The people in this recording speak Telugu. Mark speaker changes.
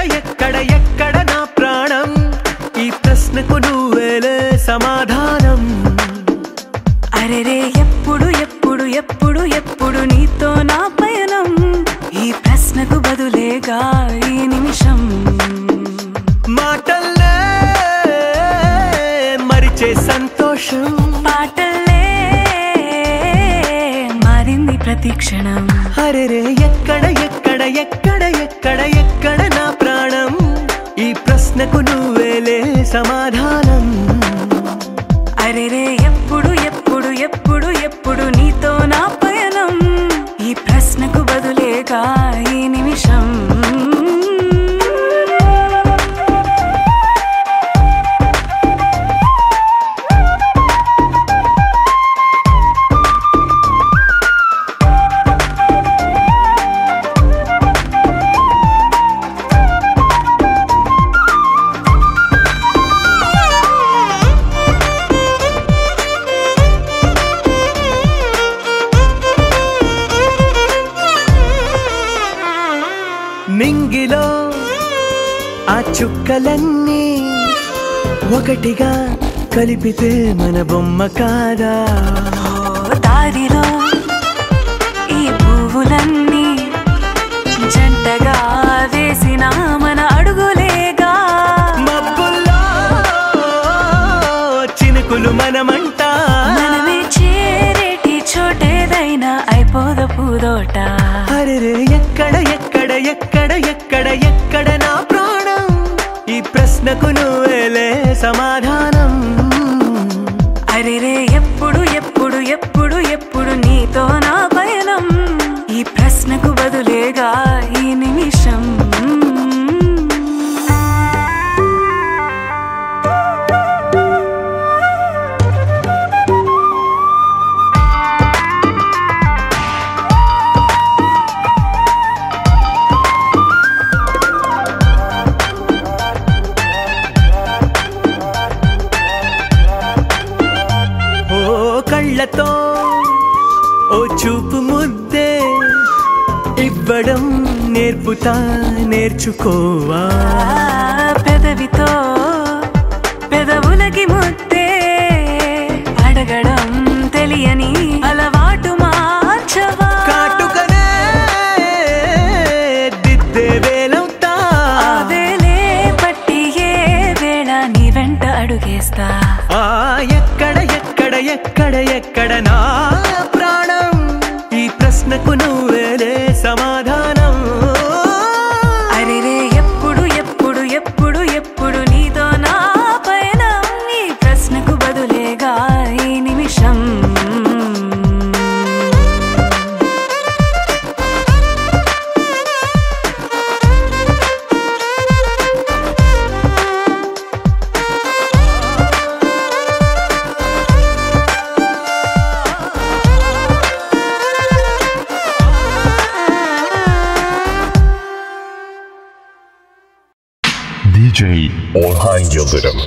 Speaker 1: ఎక్కడ నా ప్రాణం ఈ ప్రశ్నకు నువ్వేలే సమాధానం
Speaker 2: అరెరే ఎప్పుడు ఎప్పుడు ఎప్పుడు ఎప్పుడు నీతో నా పయనం ఈ ప్రశ్నకు బదులేగా ఈ నిమిషం
Speaker 1: మాటల్లే మరిచే సంతోషం
Speaker 2: పాటల్లే మారింది ప్రతి క్షణం
Speaker 1: అరెరే ఎక్కడ నా ప్రాణం ఈ ప్రశ్నకు నువ్వేలే సమాధానం
Speaker 2: అరెరే ఎప్పుడు ఎప్పుడు ఎప్పుడు ఎప్పుడు నీతో నా పయనం ఈ ప్రశ్నకు బదులేగా ఈ నిమిషం
Speaker 1: మింగిలో ఆ చుక్కలన్నీ ఒకటిగా కలిపితే మన బొమ్మ కాదా
Speaker 2: దారిలో ఈ పువ్వులన్నీ జంటగా వేసిన మన అడుగులేగా
Speaker 1: మబ్బుల్లో చినుకులు మనమంట
Speaker 2: మనమే చేరేటి చోటేదైనా అయిపోద పూదోట
Speaker 1: అరెరే ఎక్కడ నా ప్రాణం ఈ ప్రశ్నకు నువ్వేలే సమాధానం
Speaker 2: అరెరే ఎప్పుడు ఎప్పుడు ఎప్పుడు ఎప్పుడు నీతో నా పయనం ఈ ప్రశ్నకు బదులేగా ఈ నిమిషం
Speaker 1: కళ్ళతో ఓ చూపు ముద్దే ఇవ్వడం నేర్చుకోవా
Speaker 2: పెదవితో పెదవులకి ముద్దే అడగడం తెలియని అలవాటు మార్చవా
Speaker 1: కాటుకనే దిద్దే వేలవుతా
Speaker 2: వేలే పట్టి ఏ వేళ నీ వెంట అడుగేస్తా
Speaker 1: ఎక్కడ నా ప్రాణం ఈ ప్రశ్నకు నువ్వేలే సమాధానం
Speaker 2: అరెరే ఎప్పుడు ఎప్పుడు ఎప్పుడు ఎప్పుడు నీతో నా పయనం ఈ ప్రశ్నకు బదులేగా ఈ నిమిషం
Speaker 3: DJ Orhan Yıldırım.